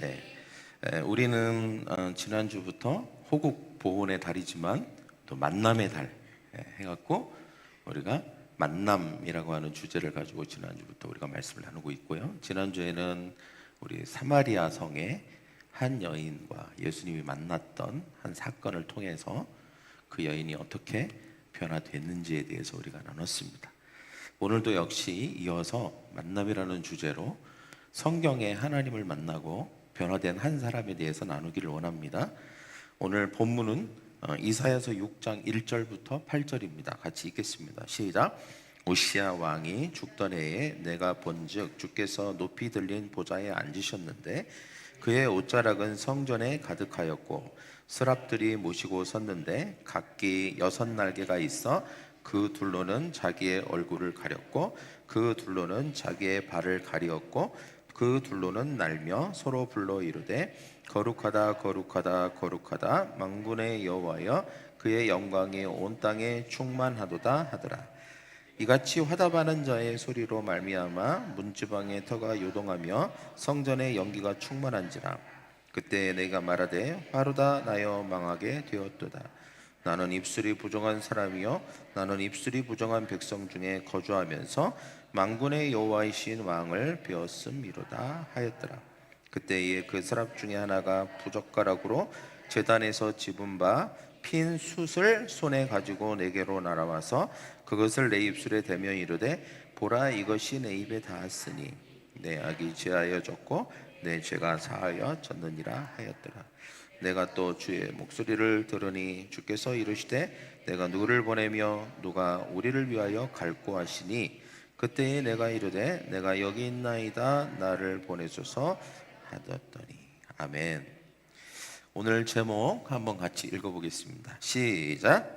네, 우리는 지난주부터 호국 보훈의 달이지만 또 만남의 달 해갖고 우리가 만남이라고 하는 주제를 가지고 지난주부터 우리가 말씀을 나누고 있고요. 지난주에는 우리 사마리아 성의 한 여인과 예수님이 만났던 한 사건을 통해서 그 여인이 어떻게 변화됐는지에 대해서 우리가 나눴습니다. 오늘도 역시 이어서 만남이라는 주제로 성경에 하나님을 만나고 변화된 한 사람에 대해서 나누기를 원합니다. 오늘 본문은 이사야서 6장 1절부터 8절입니다. 같이 읽겠습니다. 시작. 우시야 왕이 죽던 해에 내가 본즉 주께서 높이 들린 보좌에 앉으셨는데 그의 옷자락은 성전에 가득하였고 스랍들이 모시고 섰는데 각기 6날개가 있어 그 둘로는 자기의 얼굴을 가렸고 그 둘로는 자기의 발을 가리었고 그 둘로는 날며 서로 불러 이르되 거룩하다 거룩하다 거룩하다 만군의 여호와여 그의 영광이 온 땅에 충만하도다 하더라. 이같이 화답하는 자의 소리로 말미암아 문지방의 터가 요동하며 성전의 연기가 충만한지라. 그때 내가 말하되 화로다 나여 망하게 되었도다. 나는 입술이 부정한 사람이요 나는 입술이 부정한 백성 중에 거주하면서 만군의 여호와이신 왕을 배웠음이로다 하였더라. 그때에 그 사람 중에 하나가 부젓가락으로 제단에서 집은 바 핀 숯을 손에 가지고 내게로 날아와서 그것을 내 입술에 대며 이르되 보라 이것이 내 입에 닿았으니 내 악이 제하여 졌고 내 죄가 사하여 졌느니라 하였더라. 내가 또 주의 목소리를 들으니 주께서 이르시되 내가 누구를 보내며 누가 우리를 위하여 갈고 하시니 그때에 내가 이르되 내가 여기 있나이다 나를 보내소서 하였더니. 아멘. 오늘 제목 한번 같이 읽어보겠습니다. 시작.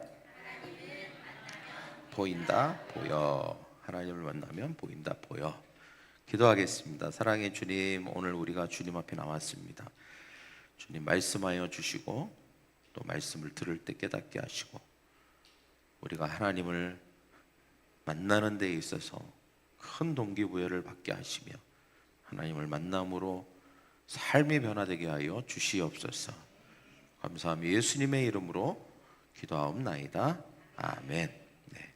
보인다 보여. 하나님을 만나면 보인다 보여. 기도하겠습니다. 사랑의 주님, 오늘 우리가 주님 앞에 나왔습니다. 주님 말씀하여 주시고 또 말씀을 들을 때 깨닫게 하시고 우리가 하나님을 만나는 데에 있어서 큰 동기부여를 받게 하시며 하나님을 만남으로 삶이 변화되게 하여 주시옵소서. 감사하며 예수님의 이름으로 기도하옵나이다. 아멘. 네.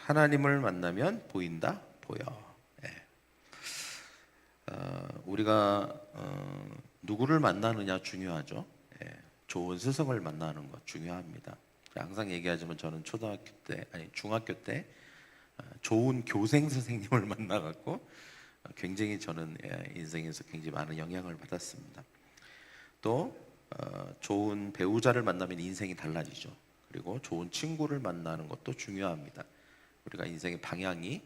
하나님을 만나면 보인다 보여. 네. 우리가 누구를 만나느냐 중요하죠. 예, 좋은 스승을 만나는 것 중요합니다. 항상 얘기하지만 저는 중학교 때 좋은 교생 선생님을 만나갖고 굉장히 저는 인생에서 굉장히 많은 영향을 받았습니다. 또 좋은 배우자를 만나면 인생이 달라지죠. 그리고 좋은 친구를 만나는 것도 중요합니다. 우리가 인생의 방향이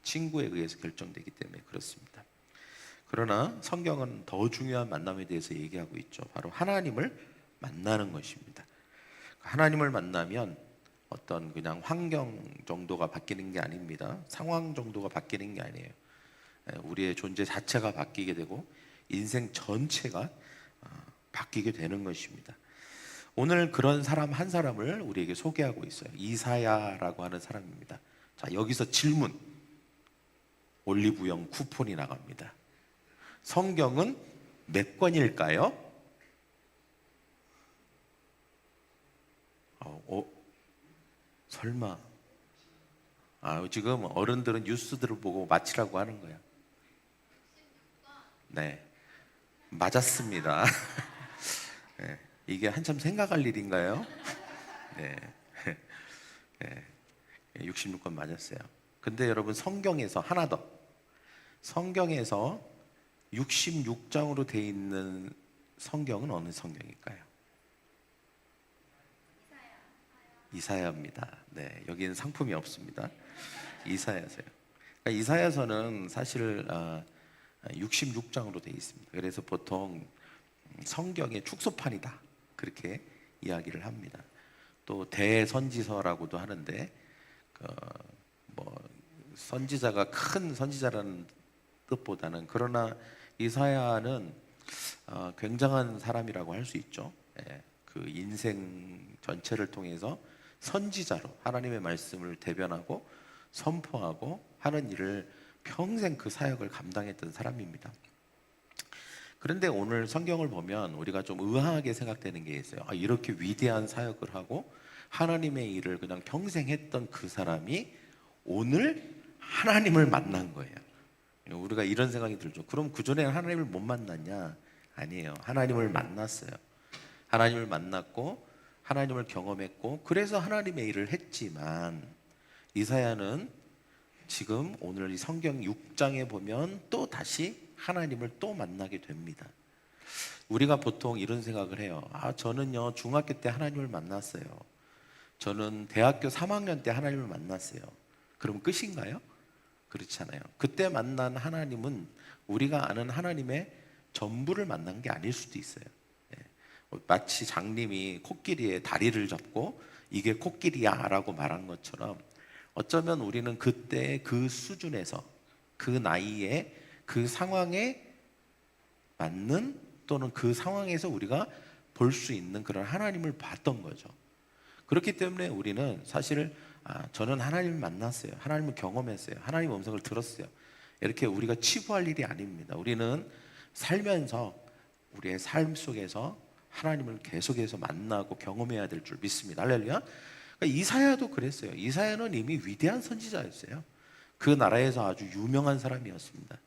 친구에 의해서 결정되기 때문에 그렇습니다. 그러나 성경은 더 중요한 만남에 대해서 얘기하고 있죠. 바로 하나님을 만나는 것입니다. 하나님을 만나면 어떤 그냥 환경 정도가 바뀌는 게 아닙니다. 상황 정도가 바뀌는 게 아니에요. 우리의 존재 자체가 바뀌게 되고 인생 전체가 바뀌게 되는 것입니다. 오늘 그런 사람 한 사람을 우리에게 소개하고 있어요. 이사야라고 하는 사람입니다. 자, 여기서 질문. 올리브영 쿠폰이 나갑니다. 성경은 몇 권일까요? 설마. 지금 어른들은 뉴스들을 보고 맞히라고 하는 거야. 네, 맞았습니다. 네, 이게 한참 생각할 일인가요? 네, 네, 66권 맞았어요. 근데 여러분 성경에서 하나 더. 성경에서 66장으로 되어 있는 성경은 어느 성경일까요? 이사야입니다. 네, 여기는 상품이 없습니다. 이사야서요. 그러니까 이사야서는 사실 66장으로 되어 있습니다. 그래서 보통 성경의 축소판이다 그렇게 이야기를 합니다. 또 대선지서라고도 하는데 선지자가 큰 선지자라는 뜻보다는 그러나 이사야는 굉장한 사람이라고 할 수 있죠. 그 인생 전체를 통해서 선지자로 하나님의 말씀을 대변하고 선포하고 하는 일을 평생 그 사역을 감당했던 사람입니다. 그런데 오늘 성경을 보면 우리가 좀 의아하게 생각되는 게 있어요. 이렇게 위대한 사역을 하고 하나님의 일을 그냥 평생 했던 그 사람이 오늘 하나님을 만난 거예요. 우리가 이런 생각이 들죠. 그럼 그전에는 하나님을 못 만났냐? 아니에요. 하나님을 만났어요. 하나님을 만났고 하나님을 경험했고 그래서 하나님의 일을 했지만 이사야는 지금 오늘 이 성경 6장에 보면 또 다시 하나님을 또 만나게 됩니다. 우리가 보통 이런 생각을 해요. 저는요 중학교 때 하나님을 만났어요. 저는 대학교 3학년 때 하나님을 만났어요. 그럼 끝인가요? 그렇잖아요. 그때 만난 하나님은 우리가 아는 하나님의 전부를 만난 게 아닐 수도 있어요. 마치 장님이 코끼리의 다리를 잡고 이게 코끼리야 라고 말한 것처럼 어쩌면 우리는 그때 그 수준에서 그 나이에 그 상황에 맞는 또는 그 상황에서 우리가 볼 수 있는 그런 하나님을 봤던 거죠. 그렇기 때문에 우리는 사실 저는 하나님을 만났어요. 하나님을 경험했어요. 하나님의 음성을 들었어요. 이렇게 우리가 치부할 일이 아닙니다. 우리는 살면서 우리의 삶 속에서 하나님을 계속해서 만나고 경험해야 될 줄 믿습니다. 할렐루야. 그러니까 이사야도 그랬어요. 이사야는 이미 위대한 선지자였어요. 그 나라에서 아주 유명한 사람이었습니다.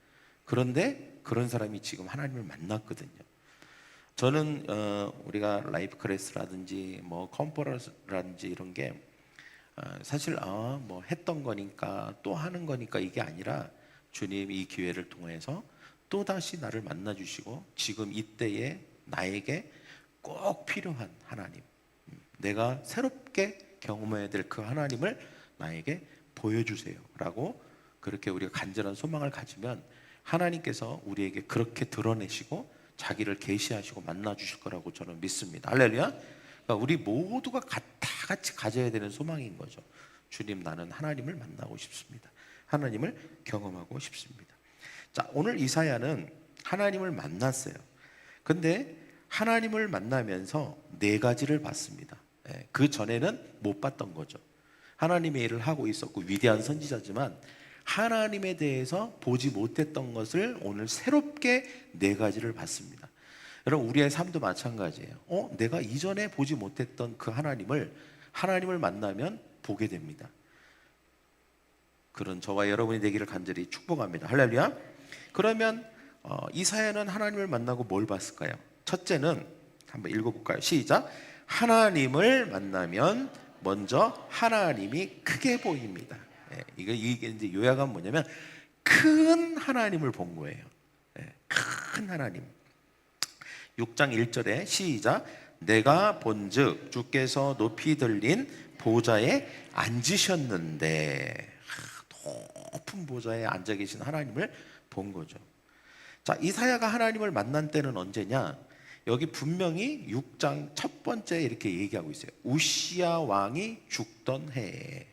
그런데 그런 사람이 지금 하나님을 만났거든요. 저는 우리가 라이프 클래스라든지 뭐 컨퍼런스라든지 이런 게 사실 뭐 했던 거니까 또 하는 거니까 이게 아니라 주님이 이 기회를 통해서 또 다시 나를 만나 주시고 지금 이때에 나에게 꼭 필요한 하나님, 내가 새롭게 경험해야 될 그 하나님을 나에게 보여주세요 라고 그렇게 우리가 간절한 소망을 가지면 하나님께서 우리에게 그렇게 드러내시고 자기를 계시하시고 만나 주실 거라고 저는 믿습니다. 할렐루야. 그러니까 우리 모두가 다 같이 가져야 되는 소망인 거죠. 주님, 나는 하나님을 만나고 싶습니다. 하나님을 경험하고 싶습니다. 자, 오늘 이사야는 하나님을 만났어요. 근데 하나님을 만나면서 네 가지를 봤습니다. 그 전에는 못 봤던 거죠. 하나님의 일을 하고 있었고 위대한 선지자지만 하나님에 대해서 보지 못했던 것을 오늘 새롭게 네 가지를 봤습니다. 여러분, 우리의 삶도 마찬가지예요. 내가 이전에 보지 못했던 그 하나님을 만나면 보게 됩니다. 그런 저와 여러분이 되기를 간절히 축복합니다. 할렐루야. 그러면 이사야는 하나님을 만나고 뭘 봤을까요? 첫째는 한번 읽어볼까요? 시작. 하나님을 만나면 먼저 하나님이 크게 보입니다. 이게 이제 요약하면 뭐냐면 큰 하나님을 본 거예요. 큰 하나님. 6장 1절에 시작. 내가 본즉 주께서 높이 들린 보좌에 앉으셨는데, 높은 보좌에 앉아 계신 하나님을 본 거죠. 자, 이사야가 하나님을 만난 때는 언제냐? 여기 분명히 6장 첫 번째 이렇게 얘기하고 있어요. 우시야 왕이 죽던 해에.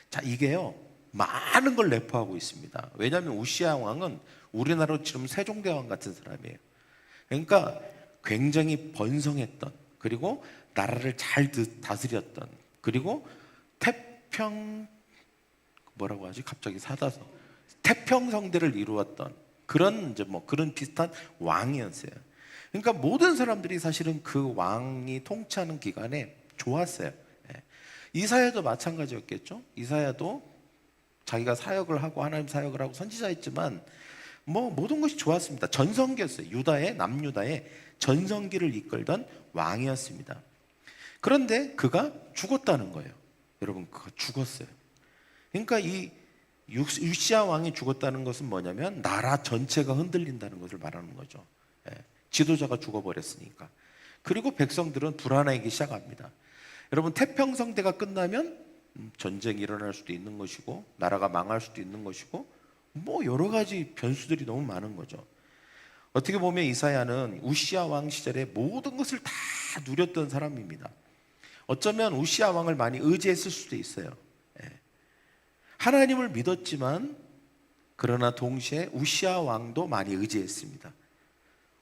자, 이게요 많은 걸 내포하고 있습니다. 왜냐하면 우시야 왕은 우리나라로 지금 세종대왕 같은 사람이에요. 그러니까 굉장히 번성했던, 그리고 나라를 잘 다스렸던, 그리고 뭐라고 하지? 갑자기 사다서 태평성대를 이루었던 그런 이제 뭐 그런 비슷한 왕이었어요. 그러니까 모든 사람들이 사실은 그 왕이 통치하는 기간에 좋았어요. 이사야도 마찬가지였겠죠. 이사야도 자기가 사역을 하고 하나님 사역을 하고 선지자였지만 뭐 모든 것이 좋았습니다. 전성기였어요. 남유다의 전성기를 이끌던 왕이었습니다. 그런데 그가 죽었다는 거예요. 여러분, 그가 죽었어요. 그러니까 이 우시야 왕이 죽었다는 것은 뭐냐면 나라 전체가 흔들린다는 것을 말하는 거죠. 지도자가 죽어버렸으니까. 그리고 백성들은 불안해하기 시작합니다. 여러분, 태평성대가 끝나면 전쟁이 일어날 수도 있는 것이고 나라가 망할 수도 있는 것이고 뭐 여러 가지 변수들이 너무 많은 거죠. 어떻게 보면 이사야는 우시야 왕 시절에 모든 것을 다 누렸던 사람입니다. 어쩌면 우시야 왕을 많이 의지했을 수도 있어요. 하나님을 믿었지만 그러나 동시에 우시야 왕도 많이 의지했습니다.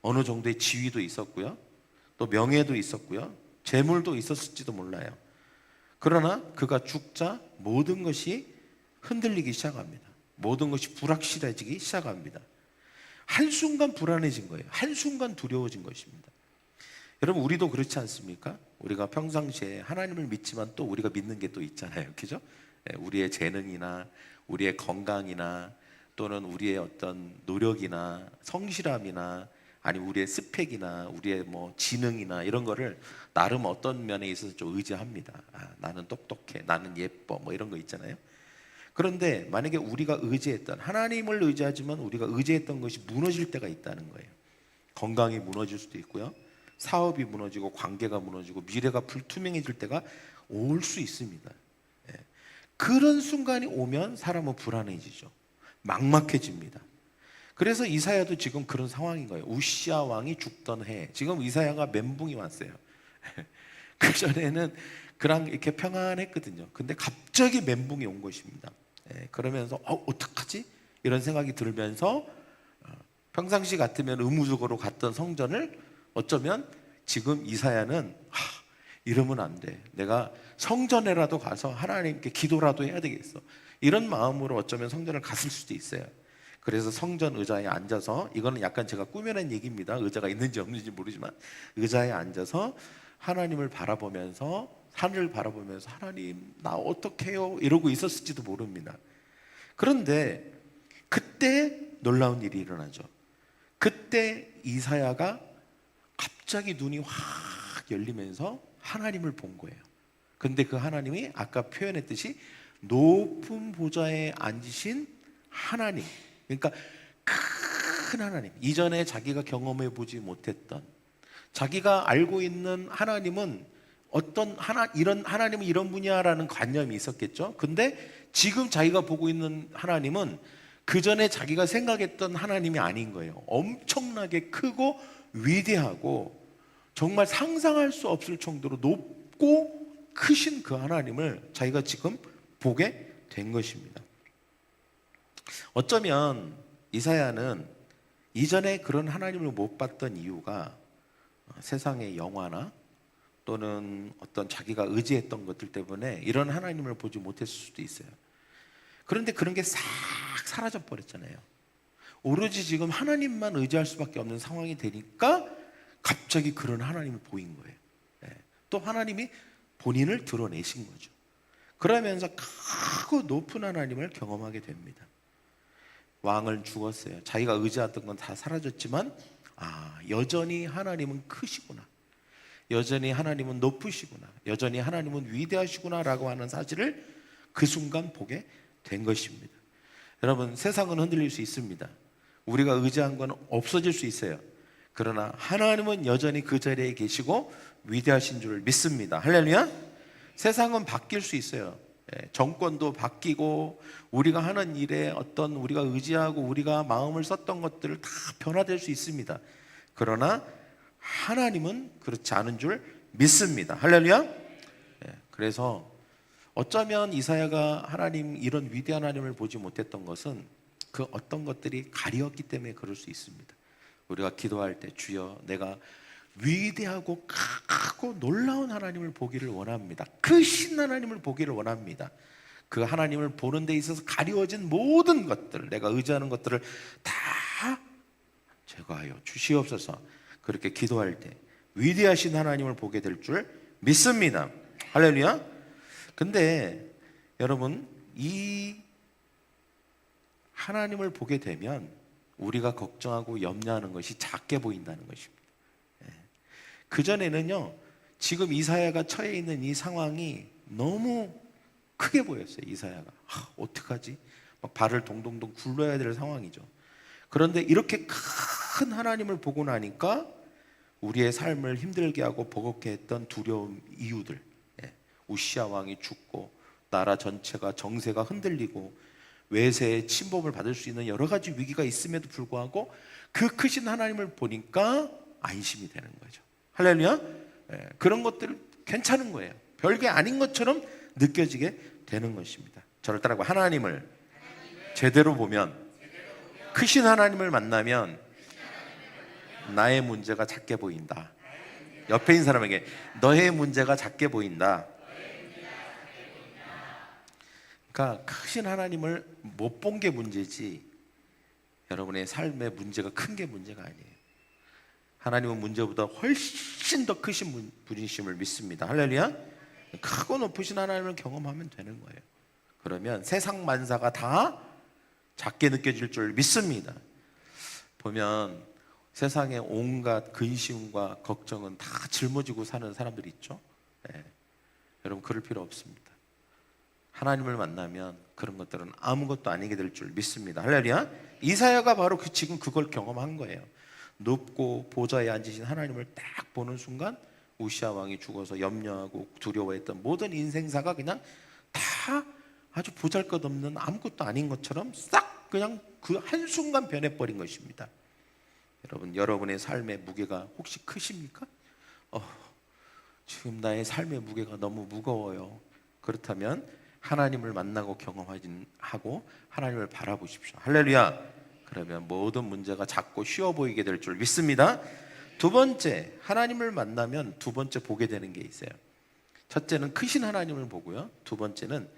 어느 정도의 지위도 있었고요, 또 명예도 있었고요, 재물도 있었을지도 몰라요. 그러나 그가 죽자 모든 것이 흔들리기 시작합니다. 모든 것이 불확실해지기 시작합니다. 한순간 불안해진 거예요. 한순간 두려워진 것입니다. 여러분, 우리도 그렇지 않습니까? 우리가 평상시에 하나님을 믿지만 또 우리가 믿는 게 또 있잖아요. 그죠? 우리의 재능이나 우리의 건강이나 또는 우리의 어떤 노력이나 성실함이나 아니 우리의 스펙이나 우리의 뭐 지능이나 이런 거를 나름 어떤 면에 있어서 좀 의지합니다. 나는 똑똑해, 나는 예뻐, 뭐 이런 거 있잖아요. 그런데 만약에 우리가 의지했던, 하나님을 의지하지만 우리가 의지했던 것이 무너질 때가 있다는 거예요. 건강이 무너질 수도 있고요, 사업이 무너지고 관계가 무너지고 미래가 불투명해질 때가 올 수 있습니다. 그런 순간이 오면 사람은 불안해지죠. 막막해집니다. 그래서 이사야도 지금 그런 상황인 거예요. 우시아 왕이 죽던 해, 지금 이사야가 멘붕이 왔어요. 그 전에는 그냥 이렇게 평안했거든요. 근데 갑자기 멘붕이 온 것입니다. 그러면서 어떡하지? 이런 생각이 들면서 평상시 같으면 의무적으로 갔던 성전을 어쩌면 지금 이사야는 이러면 안 돼, 내가 성전에라도 가서 하나님께 기도라도 해야 되겠어, 이런 마음으로 어쩌면 성전을 갔을 수도 있어요. 그래서 성전 의자에 앉아서, 이거는 약간 제가 꾸며낸 얘기입니다. 의자가 있는지 없는지 모르지만 의자에 앉아서 하나님을 바라보면서, 하늘을 바라보면서 하나님 나 어떡해요 이러고 있었을지도 모릅니다. 그런데 그때 놀라운 일이 일어나죠. 그때 이사야가 갑자기 눈이 확 열리면서 하나님을 본 거예요. 근데 그 하나님이 아까 표현했듯이 높은 보좌에 앉으신 하나님, 그러니까 큰 하나님, 이전에 자기가 경험해 보지 못했던, 자기가 알고 있는 하나님은 어떤 이런 하나님은 이런 분이야라는 관념이 있었겠죠. 근데 지금 자기가 보고 있는 하나님은 그 전에 자기가 생각했던 하나님이 아닌 거예요. 엄청나게 크고 위대하고 정말 상상할 수 없을 정도로 높고 크신 그 하나님을 자기가 지금 보게 된 것입니다. 어쩌면 이사야는 이전에 그런 하나님을 못 봤던 이유가 세상의 영화나 또는 어떤 자기가 의지했던 것들 때문에 이런 하나님을 보지 못했을 수도 있어요. 그런데 그런 게 싹 사라져 버렸잖아요. 오로지 지금 하나님만 의지할 수밖에 없는 상황이 되니까 갑자기 그런 하나님을 보인 거예요. 또 하나님이 본인을 드러내신 거죠. 그러면서 크고 높은 하나님을 경험하게 됩니다. 왕을 죽었어요. 자기가 의지했던 건 다 사라졌지만 여전히 하나님은 크시구나, 여전히 하나님은 높으시구나, 여전히 하나님은 위대하시구나 라고 하는 사실을 그 순간 보게 된 것입니다. 여러분, 세상은 흔들릴 수 있습니다. 우리가 의지한 건 없어질 수 있어요. 그러나 하나님은 여전히 그 자리에 계시고 위대하신 줄 믿습니다. 할렐루야. 세상은 바뀔 수 있어요. 정권도 바뀌고 우리가 하는 일에 어떤 우리가 의지하고 우리가 마음을 썼던 것들을 다 변화될 수 있습니다. 그러나 하나님은 그렇지 않은 줄 믿습니다. 할렐루야. 그래서 어쩌면 이사야가 하나님, 이런 위대한 하나님을 보지 못했던 것은 그 어떤 것들이 가리었기 때문에 그럴 수 있습니다. 우리가 기도할 때 주여 내가 위대하고 크고 놀라운 하나님을 보기를 원합니다. 크신 하나님을 보기를 원합니다. 그 하나님을 보는 데 있어서 가리워진 모든 것들, 내가 의지하는 것들을 다 제거하여 주시옵소서. 그렇게 기도할 때 위대하신 하나님을 보게 될 줄 믿습니다. 할렐루야. 근데 여러분, 이 하나님을 보게 되면 우리가 걱정하고 염려하는 것이 작게 보인다는 것입니다. 그전에는요, 지금 이사야가 처해 있는 이 상황이 너무 크게 보였어요. 이사야가 어떡하지? 막 발을 동동동 굴러야 될 상황이죠. 그런데 이렇게 큰 하나님을 보고 나니까 우리의 삶을 힘들게 하고 버겁게 했던 두려움 이유들, 우시아 왕이 죽고 나라 전체가 정세가 흔들리고 외세의 침범을 받을 수 있는 여러 가지 위기가 있음에도 불구하고 그 크신 하나님을 보니까 안심이 되는 거죠. 할렐루야. 그런 것들 괜찮은 거예요. 별게 아닌 것처럼 느껴지게 되는 것입니다. 저를 따라하고, 하나님을 제대로 보면, 크신 하나님을 만나면 나의 문제가 작게 보인다. 옆에 있는 사람에게 너의 문제가 작게 보인다. 그러니까 크신 하나님을 못 본 게 문제지, 여러분의 삶의 문제가 큰 게 문제가 아니에요. 하나님은 문제보다 훨씬 더 크신 분이심을 믿습니다. 할렐루야. 크고 높으신 하나님을 경험하면 되는 거예요. 그러면 세상 만사가 다 작게 느껴질 줄 믿습니다. 보면 세상에 온갖 근심과 걱정은 다 짊어지고 사는 사람들이 있죠. 네. 여러분 그럴 필요 없습니다. 하나님을 만나면 그런 것들은 아무것도 아니게 될 줄 믿습니다. 할렐루야. 이사야가 바로 지금 그걸 경험한 거예요. 높고 보좌에 앉으신 하나님을 딱 보는 순간 우시아 왕이 죽어서 염려하고 두려워했던 모든 인생사가 그냥 다 아주 보잘것없는 아무것도 아닌 것처럼 싹 그냥 그 한순간 변해버린 것입니다. 여러분, 여러분의 삶의 무게가 혹시 크십니까? 지금 나의 삶의 무게가 너무 무거워요. 그렇다면 하나님을 만나고 경험하고 하나님을 바라보십시오. 할렐루야. 그러면 모든 문제가 작고 쉬워 보이게 될 줄 믿습니다. 두 번째, 하나님을 만나면 두 번째 보게 되는 게 있어요. 첫째는 크신 하나님을 보고요. 두 번째는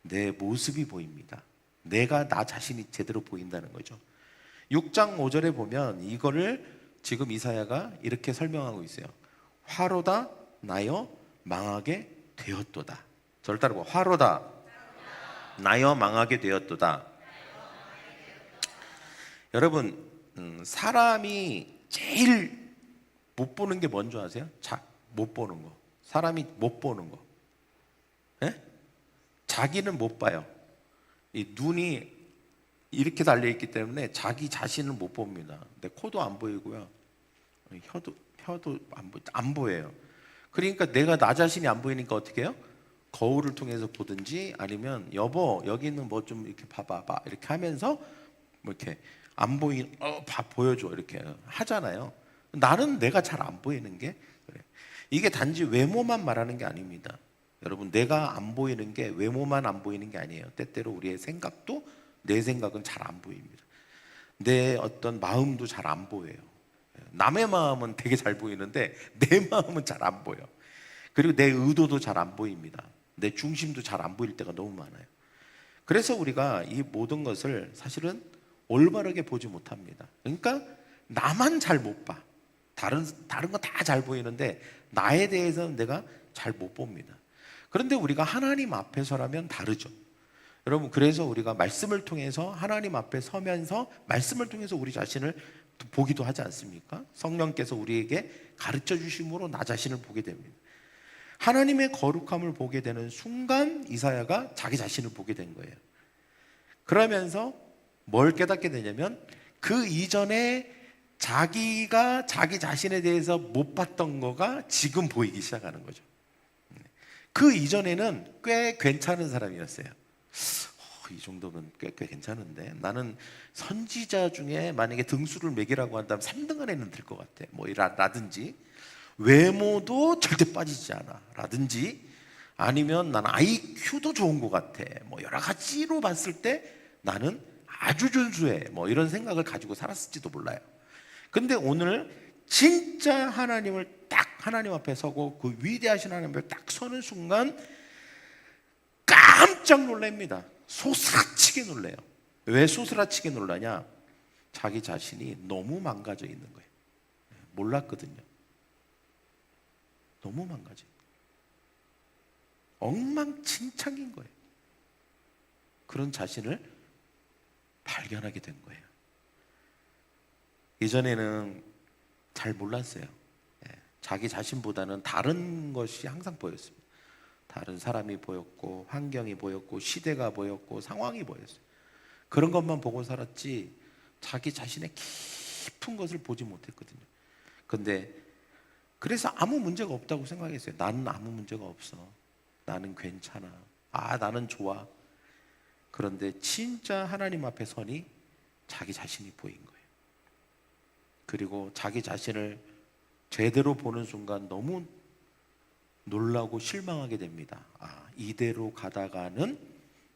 내 모습이 보입니다. 내가 나 자신이 제대로 보인다는 거죠. 6장 5절에 보면 이거를 지금 이사야가 이렇게 설명하고 있어요. 화로다 나여 망하게 되었도다. 저를 따르고 화로다 나여 망하게 되었도다. 여러분, 사람이 제일 못 보는 게 뭔지 아세요? 못 보는 거. 사람이 못 보는 거. 예? 자기는 못 봐요. 이 눈이 이렇게 달려있기 때문에 자기 자신을 못 봅니다. 근데 코도 안 보이고요. 혀도 안 보여요. 그러니까 내가 나 자신이 안 보이니까 어떻게 해요? 거울을 통해서 보든지 아니면 여보 여기 있는 뭐 좀 이렇게 봐봐 이렇게 하면서 뭐 이렇게 안 보이는 보여줘 이렇게 하잖아요. 나는 내가 잘 안 보이는 게 그래. 이게 단지 외모만 말하는 게 아닙니다. 여러분, 내가 안 보이는 게 외모만 안 보이는 게 아니에요. 때때로 우리의 생각도 내 생각은 잘 안 보입니다. 내 어떤 마음도 잘 안 보여요. 남의 마음은 되게 잘 보이는데 내 마음은 잘 안 보여. 그리고 내 의도도 잘 안 보입니다. 내 중심도 잘 안 보일 때가 너무 많아요. 그래서 우리가 이 모든 것을 사실은 올바르게 보지 못합니다. 그러니까 나만 잘 못 봐. 다른 거 다 잘 보이는데 나에 대해서는 내가 잘 못 봅니다. 그런데 우리가 하나님 앞에서라면 다르죠. 여러분, 그래서 우리가 말씀을 통해서 하나님 앞에 서면서 말씀을 통해서 우리 자신을 보기도 하지 않습니까? 성령께서 우리에게 가르쳐 주심으로 나 자신을 보게 됩니다. 하나님의 거룩함을 보게 되는 순간 이사야가 자기 자신을 보게 된 거예요. 그러면서 뭘 깨닫게 되냐면 그 이전에 자기가 자기 자신에 대해서 못 봤던 거가 지금 보이기 시작하는 거죠. 그 이전에는 꽤 괜찮은 사람이었어요. 이 정도면 꽤 괜찮은데 나는 선지자 중에 만약에 등수를 매기라고 한다면 3등 안에는 들 것 같아. 뭐 라든지 외모도 절대 빠지지 않아 라든지 아니면 나는 IQ도 좋은 것 같아. 뭐 여러 가지로 봤을 때 나는 아주 준수해. 뭐 이런 생각을 가지고 살았을지도 몰라요. 근데 오늘 진짜 하나님을 딱 하나님 앞에 서고 그 위대하신 하나님 앞에 딱 서는 순간 깜짝 놀랍니다. 소스라치게 놀래요. 왜 소스라치게 놀라냐? 자기 자신이 너무 망가져 있는 거예요. 몰랐거든요. 너무 망가져. 엉망진창인 거예요. 그런 자신을 발견하게 된 거예요. 이전에는 잘 몰랐어요. 자기 자신보다는 다른 것이 항상 보였습니다. 다른 사람이 보였고 환경이 보였고 시대가 보였고 상황이 보였어요. 그런 것만 보고 살았지 자기 자신의 깊은 것을 보지 못했거든요. 근데 그래서 아무 문제가 없다고 생각했어요. 나는 아무 문제가 없어. 나는 괜찮아. 나는 좋아. 그런데 진짜 하나님 앞에 서니 자기 자신이 보인 거예요. 그리고 자기 자신을 제대로 보는 순간 너무 놀라고 실망하게 됩니다. 이대로 가다가는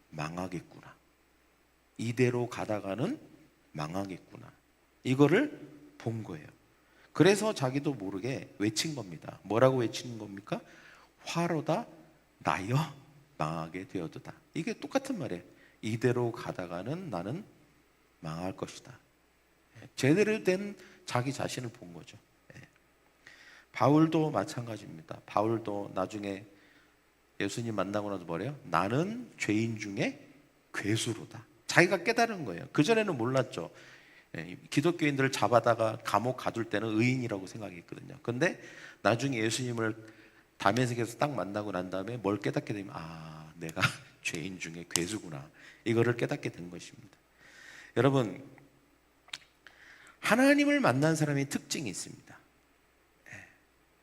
망하겠구나. 이대로 가다가는 망하겠구나. 이거를 본 거예요. 그래서 자기도 모르게 외친 겁니다. 뭐라고 외치는 겁니까? 화로다 나여 망하게 되어도다. 이게 똑같은 말이에요. 이대로 가다가는 나는 망할 것이다. 제대로 된 자기 자신을 본 거죠. 바울도 마찬가지입니다. 바울도 나중에 예수님 만나고 나서 뭐래요? 나는 죄인 중에 괴수로다. 자기가 깨달은 거예요. 그전에는 몰랐죠. 기독교인들을 잡아다가 감옥 가둘 때는 의인이라고 생각했거든요. 근데 나중에 예수님을 다메섹에서 딱 만나고 난 다음에 뭘 깨닫게 되면 내가 죄인 중에 괴수구나. 이거를 깨닫게 된 것입니다. 여러분, 하나님을 만난 사람의 특징이 있습니다.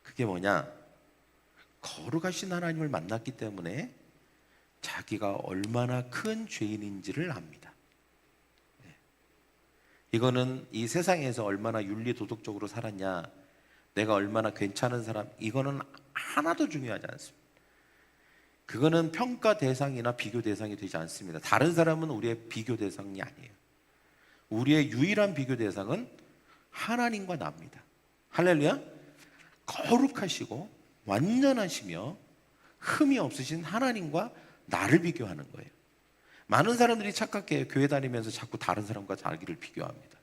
그게 뭐냐? 거룩하신 하나님을 만났기 때문에 자기가 얼마나 큰 죄인인지를 압니다. 이거는 이 세상에서 얼마나 윤리 도덕적으로 살았냐, 내가 얼마나 괜찮은 사람, 이거는 하나도 중요하지 않습니다. 그거는 평가 대상이나 비교 대상이 되지 않습니다. 다른 사람은 우리의 비교 대상이 아니에요. 우리의 유일한 비교 대상은 하나님과 나입니다. 할렐루야. 거룩하시고 완전하시며 흠이 없으신 하나님과 나를 비교하는 거예요. 많은 사람들이 착각해요. 교회 다니면서 자꾸 다른 사람과 자기를 비교합니다.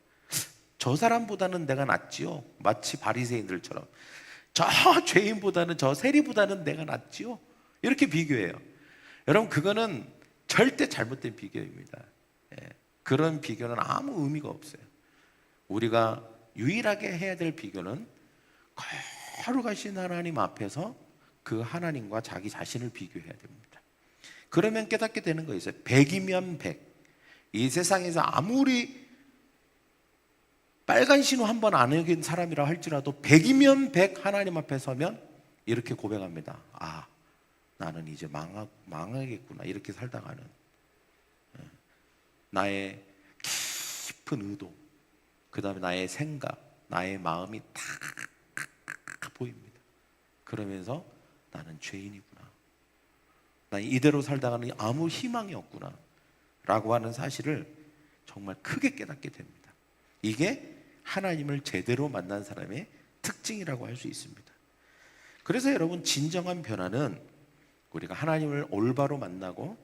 저 사람보다는 내가 낫지요. 마치 바리새인들처럼. 저 죄인보다는, 저 세리보다는 내가 낫지요. 이렇게 비교해요. 여러분, 그거는 절대 잘못된 비교입니다. 그런 비교는 아무 의미가 없어요. 우리가 유일하게 해야 될 비교는 거룩하신 하나님 앞에서 그 하나님과 자기 자신을 비교해야 됩니다. 그러면 깨닫게 되는 거 있어요. 100이면 100. 이 세상에서 아무리 빨간 신호 한 번 안 읽은 사람이라 할지라도 100이면 100 하나님 앞에 서면 이렇게 고백합니다. 나는 이제 망하겠구나. 이렇게 살다가는 나의 깊은 의도, 그 다음에 나의 생각, 나의 마음이 다 보입니다. 그러면서 나는 죄인이구나. 난 이대로 살다가는 아무 희망이 없구나 라고 하는 사실을 정말 크게 깨닫게 됩니다. 이게 하나님을 제대로 만난 사람의 특징이라고 할 수 있습니다. 그래서 여러분, 진정한 변화는 우리가 하나님을 올바로 만나고,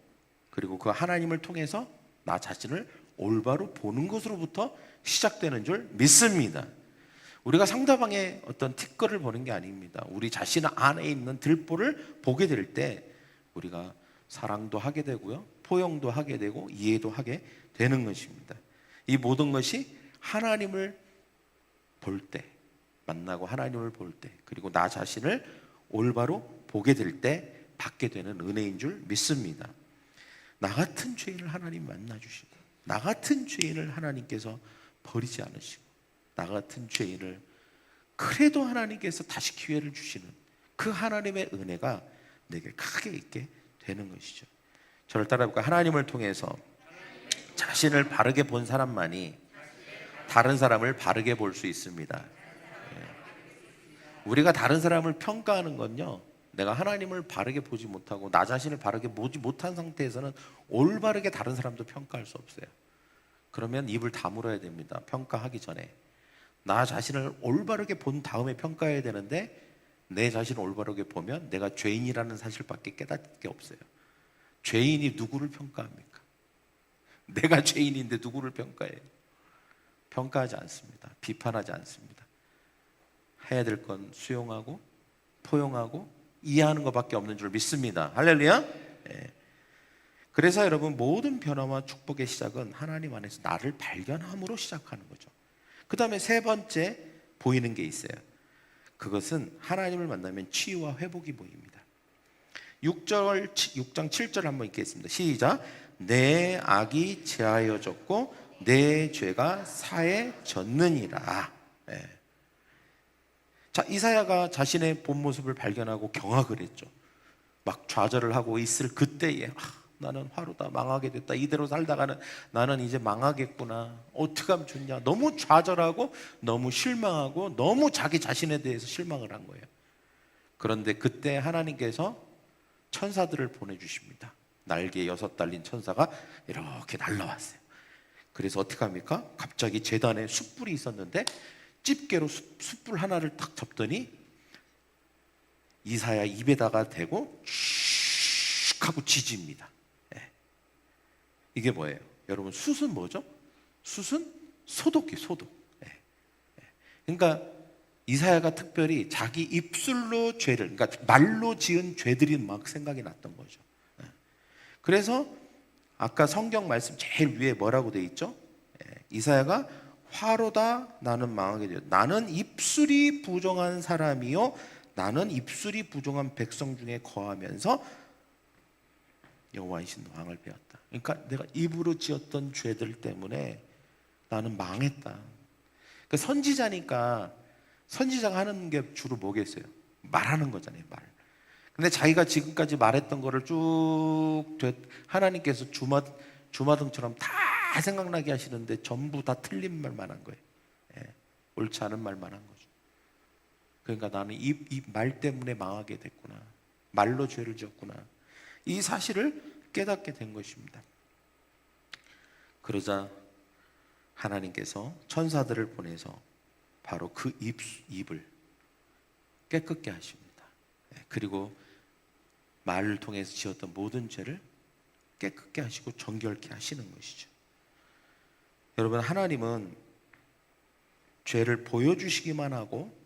그리고 그 하나님을 통해서 나 자신을 올바로 보는 것으로부터 시작되는 줄 믿습니다. 우리가 상대방의 어떤 티끌을 보는 게 아닙니다. 우리 자신 안에 있는 들보를 보게 될 때 우리가 사랑도 하게 되고요, 포용도 하게 되고 이해도 하게 되는 것입니다. 이 모든 것이 하나님을 볼 때, 만나고 하나님을 볼 때, 그리고 나 자신을 올바로 보게 될 때 받게 되는 은혜인 줄 믿습니다. 나 같은 죄인을 하나님 만나주시고, 나 같은 죄인을 하나님께서 버리지 않으시고, 나 같은 죄인을 그래도 하나님께서 다시 기회를 주시는 그 하나님의 은혜가 내게 크게 있게 되는 것이죠. 저를 따라해볼까요? 하나님을 통해서 자신을 바르게 본 사람만이 다른 사람을 바르게 볼 수 있습니다. 우리가 다른 사람을 평가하는 건요, 내가 하나님을 바르게 보지 못하고 나 자신을 바르게 보지 못한 상태에서는 올바르게 다른 사람도 평가할 수 없어요. 그러면 입을 다물어야 됩니다. 평가하기 전에 나 자신을 올바르게 본 다음에 평가해야 되는데, 내 자신을 올바르게 보면 내가 죄인이라는 사실밖에 깨닫을 게 없어요. 죄인이 누구를 평가합니까? 내가 죄인인데 누구를 평가해요? 평가하지 않습니다. 비판하지 않습니다. 해야 될 건 수용하고 포용하고 이해하는 것밖에 없는 줄 믿습니다. 할렐루야. 네. 그래서 여러분, 모든 변화와 축복의 시작은 하나님 안에서 나를 발견함으로 시작하는 거죠. 그 다음에 세 번째 보이는 게 있어요. 그것은 하나님을 만나면 치유와 회복이 보입니다. 6장 7절 한번 읽겠습니다. 시작. 내 악이 제하여졌고 내 죄가 사해졌느니라. 네. 자, 이사야가 자신의 본 모습을 발견하고 경악을 했죠. 막 좌절을 하고 있을 그때에 나는 화로다, 망하게 됐다, 이대로 살다가는 나는 이제 망하겠구나, 어떻게 하면 좋냐, 너무 좌절하고 너무 실망하고 너무 자기 자신에 대해서 실망을 한 거예요. 그런데 그때 하나님께서 천사들을 보내주십니다. 날개 6 달린 천사가 이렇게 날라왔어요. 그래서 어떻게 합니까? 갑자기 제단에 숯불이 있었는데 집게로 숯불 하나를 탁 접더니 이사야 입에다가 대고 슉 하고 지집니다. 이게 뭐예요? 여러분, 숯은 뭐죠? 숯은 소독기, 소독. 그러니까 이사야가 특별히 자기 입술로 죄를, 그러니까 말로 지은 죄들이 막 생각이 났던 거죠. 그래서 아까 성경 말씀 제일 위에 뭐라고 돼 있죠? 이사야가 화로다 나는 망하게 되었다. 나는 입술이 부정한 사람이요 나는 입술이 부정한 백성 중에 거하면서 여호와의 신 왕을 배웠다. 그러니까 내가 입으로 지었던 죄들 때문에 나는 망했다. 그 선지자니까 선지자가 하는 게 주로 뭐겠어요? 말하는 거잖아요, 말. 근데 자기가 지금까지 말했던 거를 쭉 하나님께서 주마등처럼 다 생각나게 하시는데 전부 다 틀린 말만 한 거예요. 옳지 않은 말만 한 거죠. 그러니까 나는 이 말 때문에 망하게 됐구나. 말로 죄를 지었구나. 이 사실을 깨닫게 된 것입니다. 그러자 하나님께서 천사들을 보내서 바로 그 입을 깨끗게 하십니다. 그리고 말을 통해서 지었던 모든 죄를 깨끗게 하시고 정결케 하시는 것이죠. 여러분, 하나님은 죄를 보여주시기만 하고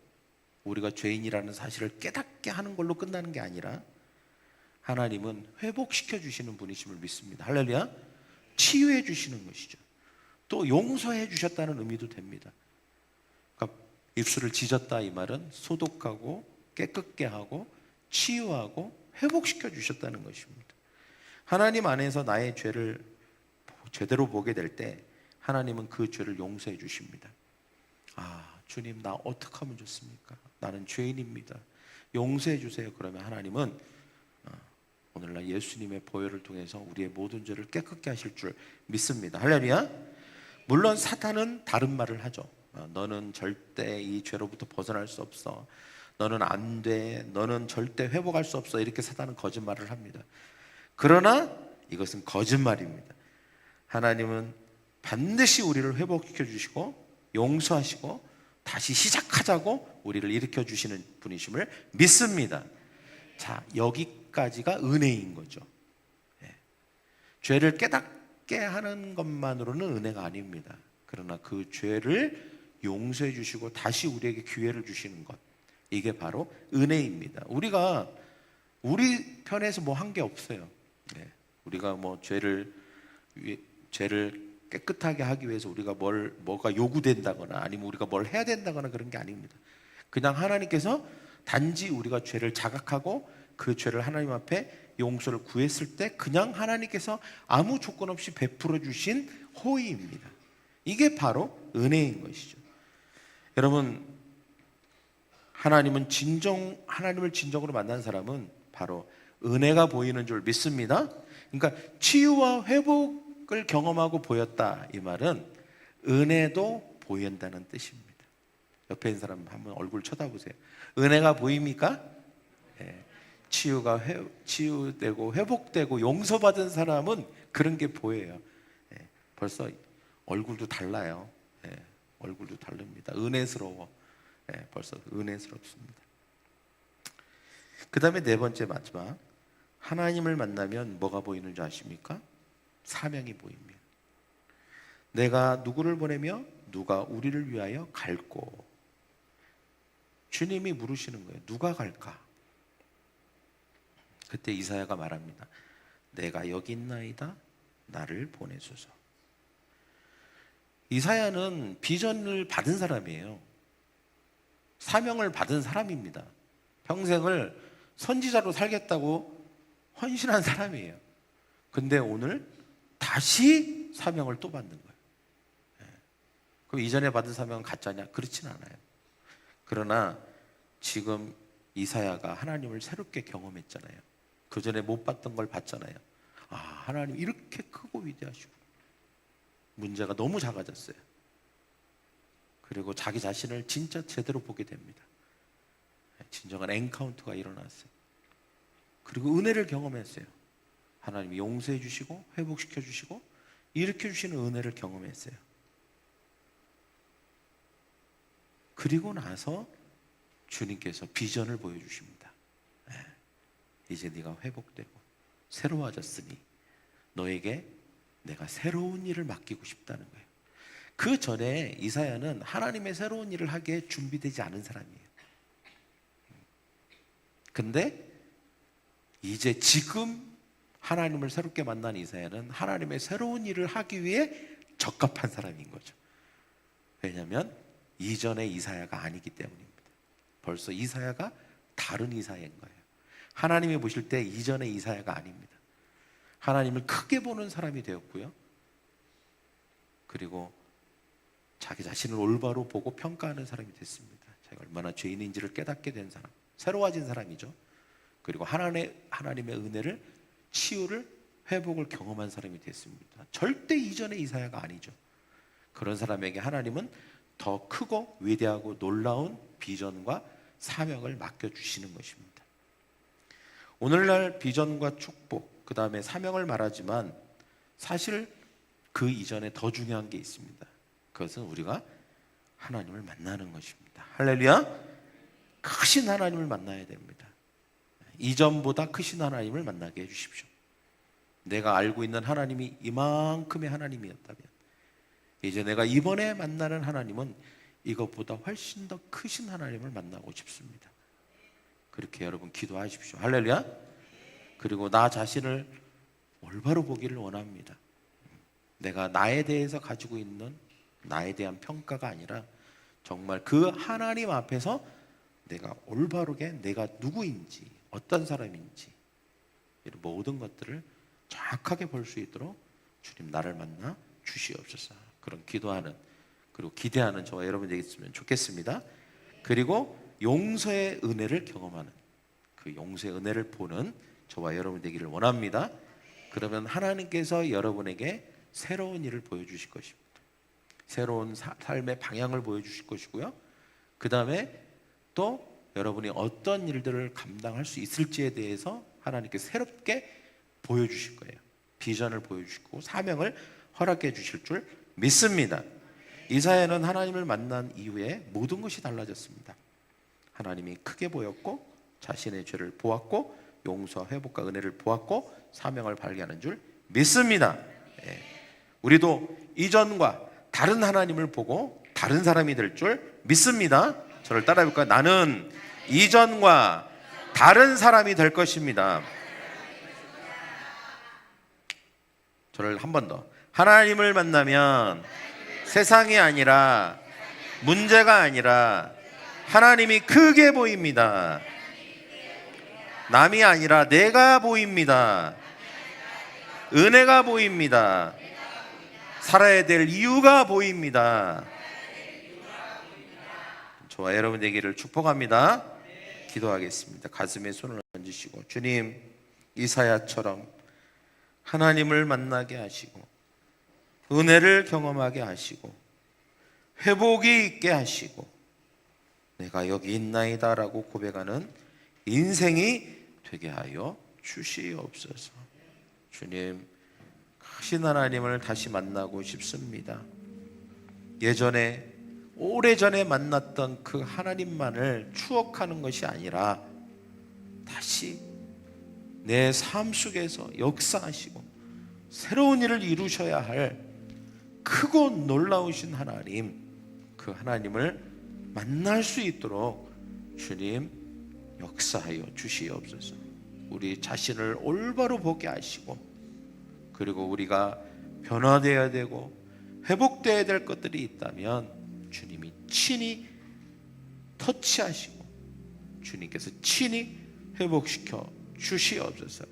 우리가 죄인이라는 사실을 깨닫게 하는 걸로 끝나는 게 아니라 하나님은 회복시켜 주시는 분이심을 믿습니다. 할렐루야. 치유해 주시는 것이죠. 또 용서해 주셨다는 의미도 됩니다. 그러니까 입술을 찢었다 이 말은 소독하고 깨끗게 하고 치유하고 회복시켜 주셨다는 것입니다. 하나님 안에서 나의 죄를 제대로 보게 될 때 하나님은 그 죄를 용서해 주십니다. 아, 주님, 나 어떻게 하면 좋습니까? 나는 죄인입니다. 용서해 주세요. 그러면 하나님은 오늘날 예수님의 보혈을 통해서 우리의 모든 죄를 깨끗게 하실 줄 믿습니다. 할렐루야. 물론 사탄은 다른 말을 하죠. 너는 절대 이 죄로부터 벗어날 수 없어. 너는 안 돼. 너는 절대 회복할 수 없어. 이렇게 사탄은 거짓말을 합니다. 그러나 이것은 거짓말입니다. 하나님은 반드시 우리를 회복시켜 주시고 용서하시고 다시 시작하자고 우리를 일으켜 주시는 분이심을 믿습니다. 자, 여기까지가 은혜인 거죠. 죄를 깨닫게 하는 것만으로는 은혜가 아닙니다. 그러나 그 죄를 용서해 주시고 다시 우리에게 기회를 주시는 것, 이게 바로 은혜입니다. 우리가 우리 편에서 뭐 한 게 없어요. 우리가 뭐 죄를 깨끗하게 하기 위해서 우리가 뭐가 요구된다거나 아니면 우리가 뭘 해야 된다거나 그런 게 아닙니다. 그냥 하나님께서 단지 우리가 죄를 자각하고 그 죄를 하나님 앞에 용서를 구했을 때 그냥 하나님께서 아무 조건 없이 베풀어 주신 호의입니다. 이게 바로 은혜인 것이죠. 여러분, 하나님을 진정으로 만난 사람은 바로 은혜가 보이는 줄 믿습니다. 그러니까 치유와 회복을 경험하고 보였다 이 말은 은혜도 보인다는 뜻입니다. 옆에 있는 사람 한번 얼굴 쳐다보세요. 은혜가 보입니까? 치유되고 회복되고 용서받은 사람은 그런 게 보여요. 벌써 얼굴도 달라요. 얼굴도 다릅니다. 은혜스러워. 벌써 은혜스럽습니다. 그 다음에 네 번째 마지막, 하나님을 만나면 뭐가 보이는 줄 아십니까? 사명이 보입니다. 내가 누구를 보내며 누가 우리를 위하여 갈꼬. 주님이 물으시는 거예요. 누가 갈까? 그때 이사야가 말합니다. 내가 여기 있나이다. 나를 보내소서. 이사야는 비전을 받은 사람이에요. 사명을 받은 사람입니다. 평생을 선지자로 살겠다고 헌신한 사람이에요. 근데 오늘 다시 사명을 또 받는 거예요. 그럼 이전에 받은 사명은 가짜냐? 그렇진 않아요. 그러나 지금 이사야가 하나님을 새롭게 경험했잖아요. 그 전에 못 봤던 걸 봤잖아요. 아, 하나님 이렇게 크고 위대하시고 문제가 너무 작아졌어요. 그리고 자기 자신을 진짜 제대로 보게 됩니다. 진정한 엔카운터가 일어났어요. 그리고 은혜를 경험했어요. 하나님이 용서해 주시고 회복시켜 주시고 일으켜 주시는 은혜를 경험했어요. 그리고 나서 주님께서 비전을 보여주십니다. 이제 네가 회복되고 새로워졌으니 너에게 내가 새로운 일을 맡기고 싶다는 거예요. 그 전에 이사야는 하나님의 새로운 일을 하기에 준비되지 않은 사람이에요. 근데 이제 지금 하나님을 새롭게 만난 이사야는 하나님의 새로운 일을 하기 위해 적합한 사람인 거죠. 왜냐하면 이전의 이사야가 아니기 때문입니다. 벌써 이사야가 다른 이사야인 거예요. 하나님이 보실 때 이전의 이사야가 아닙니다. 하나님을 크게 보는 사람이 되었고요. 그리고 자기 자신을 올바로 보고 평가하는 사람이 됐습니다. 자기가 얼마나 죄인인지를 깨닫게 된 사람, 새로워진 사람이죠. 그리고 하나님의 은혜를, 치유를, 회복을 경험한 사람이 됐습니다. 절대 이전의 이사야가 아니죠. 그런 사람에게 하나님은 더 크고 위대하고 놀라운 비전과 사명을 맡겨주시는 것입니다. 오늘날 비전과 축복, 그 다음에 사명을 말하지만 사실 그 이전에 더 중요한 게 있습니다. 그것은 우리가 하나님을 만나는 것입니다. 할렐루야! 크신 하나님을 만나야 됩니다. 이전보다 크신 하나님을 만나게 해주십시오. 내가 알고 있는 하나님이 이만큼의 하나님이었다면 이제 내가 이번에 만나는 하나님은 이것보다 훨씬 더 크신 하나님을 만나고 싶습니다. 그렇게 여러분 기도하십시오. 할렐루야. 그리고 나 자신을 올바로 보기를 원합니다. 내가 나에 대해서 가지고 있는 나에 대한 평가가 아니라 정말 그 하나님 앞에서 내가 올바르게 내가 누구인지, 어떤 사람인지 이런 모든 것들을 정확하게 볼 수 있도록 주님 나를 만나 주시옵소서. 그런 기도하는, 그리고 기대하는 저와 여러분 되겠으면 좋겠습니다. 그리고 용서의 은혜를 경험하는, 그 용서의 은혜를 보는 저와 여러분 되기를 원합니다. 그러면 하나님께서 여러분에게 새로운 일을 보여주실 것입니다. 새로운 삶의 방향을 보여주실 것이고요. 그 다음에 또 여러분이 어떤 일들을 감당할 수 있을지에 대해서 하나님께 새롭게 보여주실 거예요. 비전을 보여주시고 사명을 허락해 주실 줄 믿습니다. 이사야는 하나님을 만난 이후에 모든 것이 달라졌습니다. 하나님이 크게 보였고 자신의 죄를 보았고 용서와 회복과 은혜를 보았고 사명을 발견하는 줄 믿습니다. 우리도 이전과 다른 하나님을 보고 다른 사람이 될 줄 믿습니다. 저를 따라해볼까요? 나는 이전과 다른 사람이 될 것입니다. 저를 한 번 더. 하나님을 만나면 세상이 아니라, 문제가 아니라 하나님이 크게 보입니다. 남이 아니라 내가 보입니다. 은혜가 보입니다. 살아야 될 이유가 보입니다. 저와 여러분 되기를 축복합니다. 기도하겠습니다. 가슴에 손을 얹으시고, 주님, 이사야처럼 하나님을 만나게 하시고 은혜를 경험하게 하시고 회복이 있게 하시고 내가 여기 있나이다 라고 고백하는 인생이 되게 하여 주시옵소서. 주님, 크신 하나님을 다시 만나고 싶습니다. 예전에 오래전에 만났던 그 하나님만을 추억하는 것이 아니라 다시 내 삶 속에서 역사하시고 새로운 일을 이루셔야 할 크고 놀라우신 하나님, 그 하나님을 만날 수 있도록 주님 역사하여 주시옵소서. 우리 자신을 올바로 보게 하시고 그리고 우리가 변화되어야 되고 회복되어야 될 것들이 있다면 주님이 친히 터치하시고 주님께서 친히 회복시켜 주시옵소서.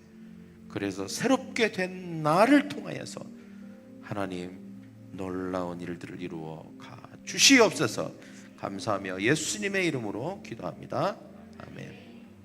그래서 새롭게 된 나를 통하여서 하나님 놀라운 일들을 이루어 가 주시옵소서. 감사하며 예수님의 이름으로 기도합니다.